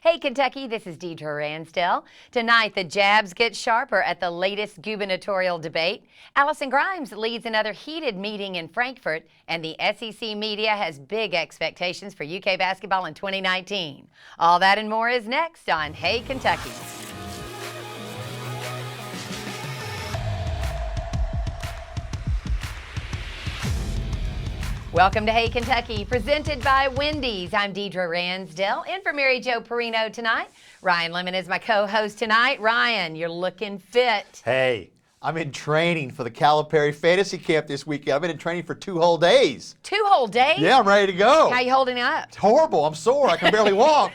Hey Kentucky, this is Deidre Ransdell. Tonight, the jabs get sharper at the latest gubernatorial debate. Allison Grimes leads another heated meeting in Frankfurt, and the SEC media has big expectations for UK basketball in 2019. All that and more is next on Hey Kentucky. Welcome to Hey Kentucky, presented by Wendy's. I'm Deidre Ransdell, in for Mary Jo Perino tonight. Ryan Lemon is my co-host tonight. Ryan, you're looking fit. Hey, I'm in training for the Calipari Fantasy Camp this weekend. I've been in training for 2 whole days. 2 whole days? Yeah, I'm ready to go. How you holding up? It's horrible. I'm sore. I can barely walk.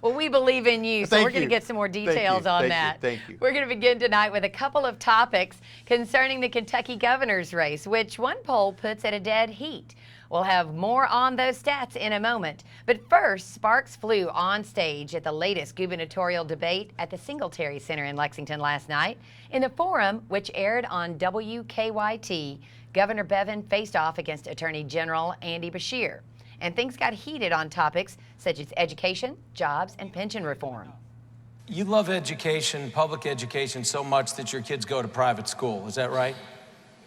Well, we believe in you, so we're going to get some more details on that. Thank you. We're going to begin tonight with a couple of topics concerning the Kentucky governor's race, which one poll puts at a dead heat. We'll have more on those stats in a moment. But first, sparks flew on stage at the latest gubernatorial debate at the Singletary Center in Lexington last night. In the forum, which aired on WKYT, Governor Bevin faced off against Attorney General Andy Beshear. And things got heated on topics such as education, jobs, and pension reform. You love education, public education, so much that your kids go to private school. Is that right?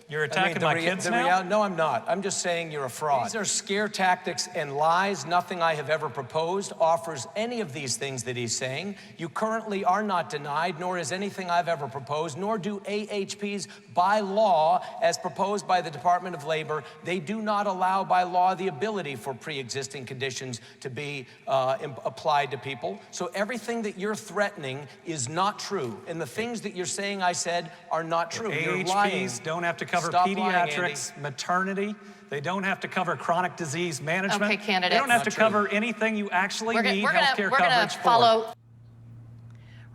You're attacking my kids now? No, I'm not. I'm just saying you're a fraud. These are scare tactics and lies. Nothing I have ever proposed offers any of these things that he's saying. You currently are not denied, nor is anything I've ever proposed, nor do AHPs by law, as proposed by the Department of Labor. They do not allow by law the ability for pre-existing conditions to be applied to people. So everything that you're threatening is not true. And the things that you're saying I said are not true. You're lying. AHPs don't have to cover Stop pediatrics, lying, maternity. They don't have to cover chronic disease management. Okay, candidates. They don't have to Not cover anything you actually need healthcare coverage for. Follow.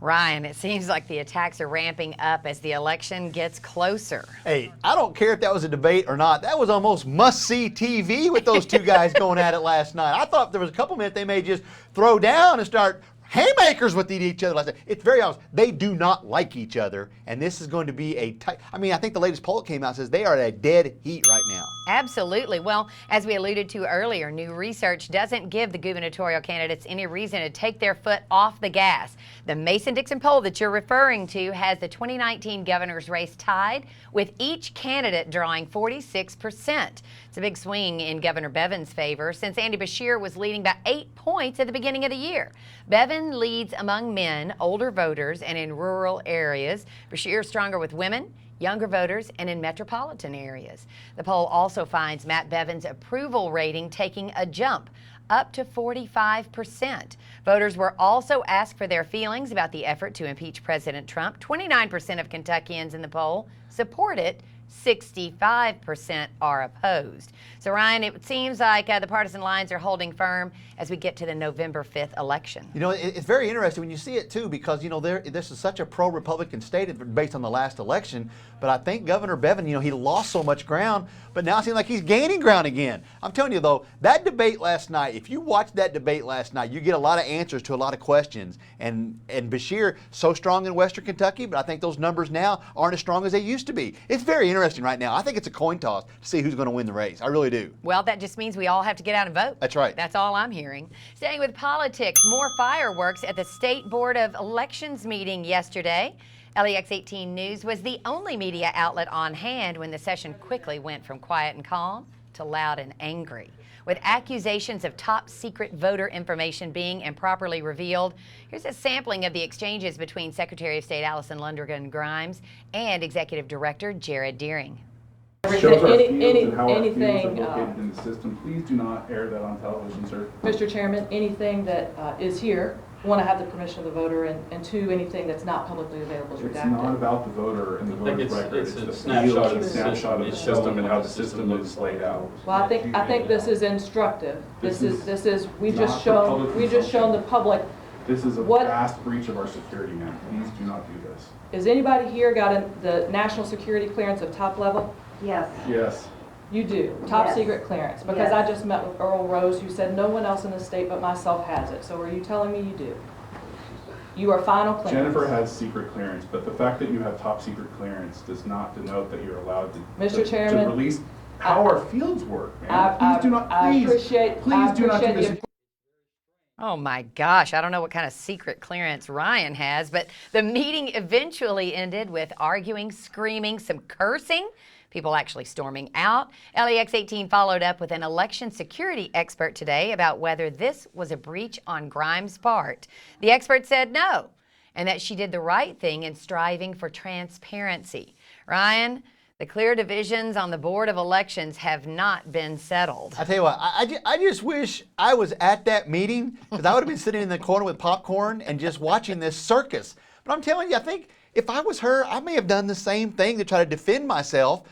Ryan, it seems like the attacks are ramping up as the election gets closer. Hey, I don't care if that was a debate or not. That was almost must-see TV with those 2 guys going at it last night. I thought there was a couple minutes they may just throw down and start haymakers with each other. It's very obvious. They do not like each other, and this is going to be a tight. I mean, I think the latest poll that came out says they are at a dead heat right now. Absolutely. Well, as we alluded to earlier, new research doesn't give the gubernatorial candidates any reason to take their foot off the gas. The MasonDixon poll that you're referring to has the 2019 governor's race tied, with each candidate drawing 46%. It's a big swing in Governor Bevin's favor since Andy Beshear was leading by 8 points at the beginning of the year. Bevin leads among men, older voters, and in rural areas. Beshear stronger with women, younger voters, and in metropolitan areas. The poll also finds Matt Bevin's approval rating taking a jump up to 45%. Voters were also asked for their feelings about the effort to impeach President Trump. 29% of Kentuckians in the poll support it. 65% are opposed. So Ryan, it seems like the partisan lines are holding firm as we get to the November 5th election. You know, it's very interesting when you see it too, because, you know, this is such a pro-Republican state based on the last election. But I think Governor Bevin, you know, he lost so much ground, but now it seems like he's gaining ground again. I'm telling you though, that debate last night, if you watch that debate last night, you get a lot of answers to a lot of questions. And Beshear, so strong in Western Kentucky, but I think those numbers now aren't as strong as they used to be. It's very interesting right now. I think it's a coin toss to see who's going to win the race. I really do. Well, that just means we all have to get out and vote. That's right. That's all I'm hearing. Staying with politics, more fireworks at the State Board of Elections meeting yesterday. LEX 18 News was the only media outlet on hand when the session quickly went from quiet and calm to loud and angry. With accusations of top secret voter information being improperly revealed, here's a sampling of the exchanges between Secretary of State Allison Lundergan Grimes and Executive Director Jared Deering. Shows our fields and how our fields are located in the system. Please do not air that on television, sir. Mr. Chairman, anything that is here, want to have the permission of the voter, and 2, anything that's not publicly available is redacted. It's not about the voter and the voter's record. It's the a snapshot of the system and how the system is laid out. Well, I think this is instructive. We've just shown the public. This is a vast breach of our security net. Please do not do this. Has anybody here got the national security clearance of top level? Yes. Yes. You do. Top Yes. secret clearance. Because Yes. I just met with Earl Rose, who said no one else in the state but myself has it. So are you telling me you do? You are final clearance. Jennifer has secret clearance, but the fact that you have top secret clearance does not denote that you're allowed to, Mr. Chairman, to release how our fields work, man. Please do not do this. Oh my gosh, I don't know what kind of secret clearance Ryan has, but the meeting eventually ended with arguing, screaming, some cursing, people actually storming out. LEX 18 followed up with an election security expert today about whether this was a breach on Grimes' part. The expert said no, and that she did the right thing in striving for transparency. Ryan, the clear divisions on the Board of Elections have not been settled. I tell you what, I just wish I was at that meeting, because I would have been sitting in the corner with popcorn and just watching this circus. But I'm telling you, I think if I was her, I may have done the same thing to try to defend myself.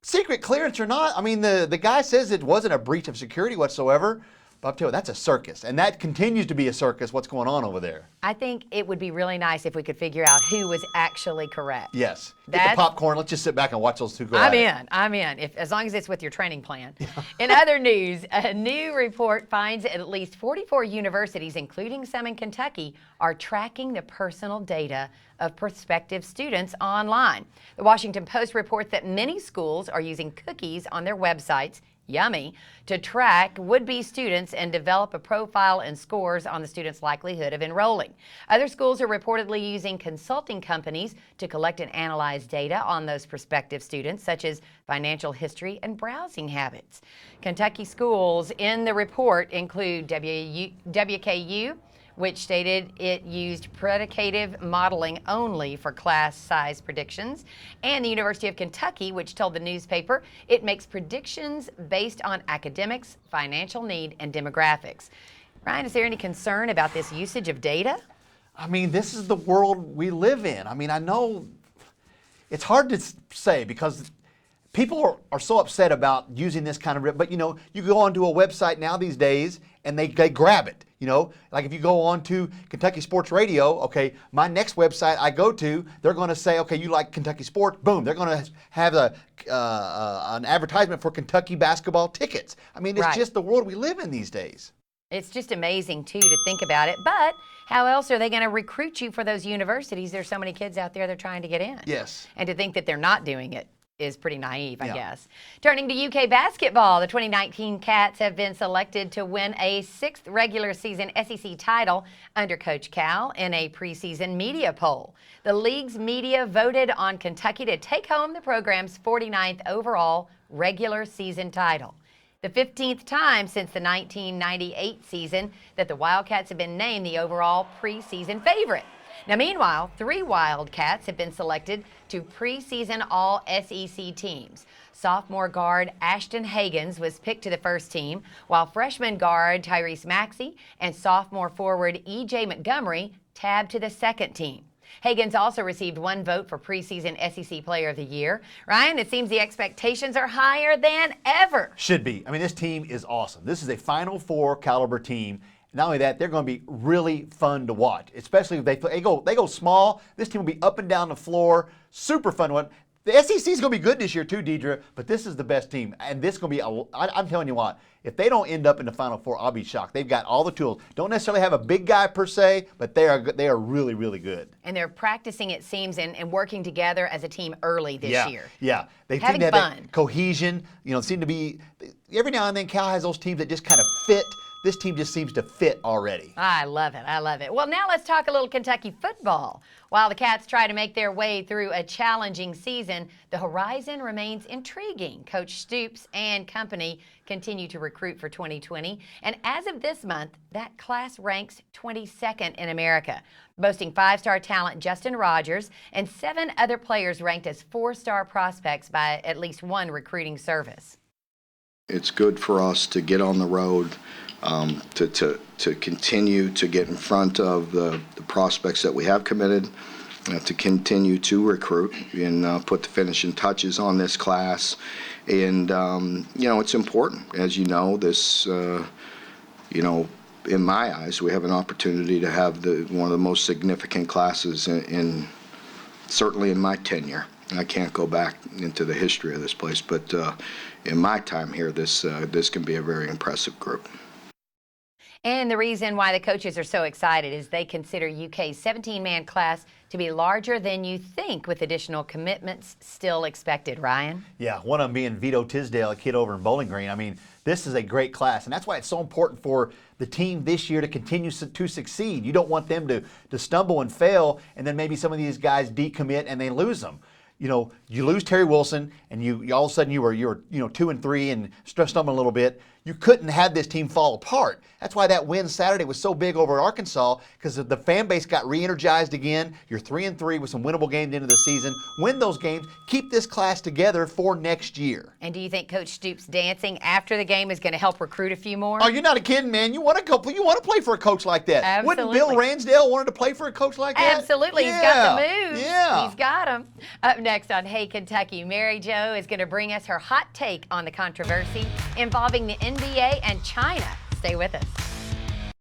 Secret clearance or not, I mean, the guy says it wasn't a breach of security whatsoever. But I'm telling you, that's a circus, and that continues to be a circus, what's going on over there. I think it would be really nice if we could figure out who was actually correct. Yes. Get the popcorn. Let's just sit back and watch those two go I'm at it. in. I'm in. As long as it's with your training plan. In other news, a new report finds at least 44 universities, including some in Kentucky, are tracking the personal data of prospective students online. The Washington Post reports that many schools are using cookies on their websites, yummy, to track would-be students and develop a profile and scores on the student's likelihood of enrolling. Other schools are reportedly using consulting companies to collect and analyze data on those prospective students, such as financial history and browsing habits. Kentucky schools in the report include WKU, which stated it used predicative modeling only for class size predictions, and the University of Kentucky, which told the newspaper it makes predictions based on academics, financial need, and demographics. Ryan, is there any concern about this usage of data? I mean, this is the world we live in. I mean, I know it's hard to say because people are so upset about using this kind of, but you know, you go onto a website now these days and they grab it. You know, like if you go on to Kentucky Sports Radio, okay, my next website I go to, they're going to say, okay, you like Kentucky sports, boom, they're going to have an advertisement for Kentucky basketball tickets. I mean, it's just the world we live in these days. It's just amazing, too, to think about it. But how else are they going to recruit you for those universities? There's so many kids out there that are trying to get in. Yes. And to think that they're not doing it is pretty naive, I guess. Turning to UK basketball, the 2019 Cats have been selected to win a 6th regular season SEC title under Coach Cal in a preseason media poll. The league's media voted on Kentucky to take home the program's 49th overall regular season title. The 15th time since the 1998 season that the Wildcats have been named the overall preseason favorite. Now, meanwhile, 3 Wildcats have been selected to preseason All-SEC teams. Sophomore guard Ashton Hagans was picked to the first team, while freshman guard Tyrese Maxey and sophomore forward E.J. Montgomery tabbed to the second team. Hagans also received 1 vote for preseason SEC Player of the Year. Ryan, it seems the expectations are higher than ever. Should be. I mean, this team is awesome. This is a Final Four caliber team. Not only that, they're going to be really fun to watch, especially if they go small. This team will be up and down the floor, super fun to watch. The SEC is going to be good this year too, Deidre, but this is the best team. And this is going to be, I'm telling you what, if they don't end up in the Final Four, I'll be shocked. They've got all the tools. Don't necessarily have a big guy per se, but they are really, really good. And they're practicing, it seems, and working together as a team early this year. Yeah, they having seem to have fun. that cohesion. You know, seem to be, every now and then Cal has those teams that just kind of fit. This team just seems to fit already. I love it. I love it. Well, now let's talk a little Kentucky football. While the Cats try to make their way through a challenging season, the horizon remains intriguing. Coach Stoops and company continue to recruit for 2020. And as of this month, that class ranks 22nd in America, boasting 5-star talent Justin Rogers and 7 other players ranked as 4-star prospects by at least one recruiting service. It's good for us to get on the road, to continue to get in front of the prospects that we have committed, to continue to recruit and put the finishing touches on this class. And, you know, it's important. As you know, this, you know, in my eyes, we have an opportunity to have one of the most significant classes in certainly in my tenure. I can't go back into the history of this place, but in my time here, this can be a very impressive group. And the reason why the coaches are so excited is they consider UK's 17-man class to be larger than you think, with additional commitments still expected. Ryan? Yeah, one of them being Vito Tisdale, a kid over in Bowling Green. I mean, this is a great class, and that's why it's so important for the team this year to continue to succeed. You don't want them to stumble and fail, and then maybe some of these guys decommit and they lose them. You know, you lose Terry Wilson, and you all of a sudden you were 2-3 and stumbling a little bit. You couldn't have this team fall apart. That's why that win Saturday was so big over Arkansas, because the fan base got re-energized again. You're 3-3 with some winnable games into the season. Win those games. Keep this class together for next year. And do you think Coach Stoops dancing after the game is going to help recruit a few more? Oh, you're not a kidding, man. You want to play for a coach like that. Absolutely. Wouldn't Bill Ransdale wanted to play for a coach like that? Absolutely. Yeah. He's got the moves. Yeah. He's got them. Up next on Hey Kentucky, Mary Jo is going to bring us her hot take on the controversy involving the NBA and China. Stay with us.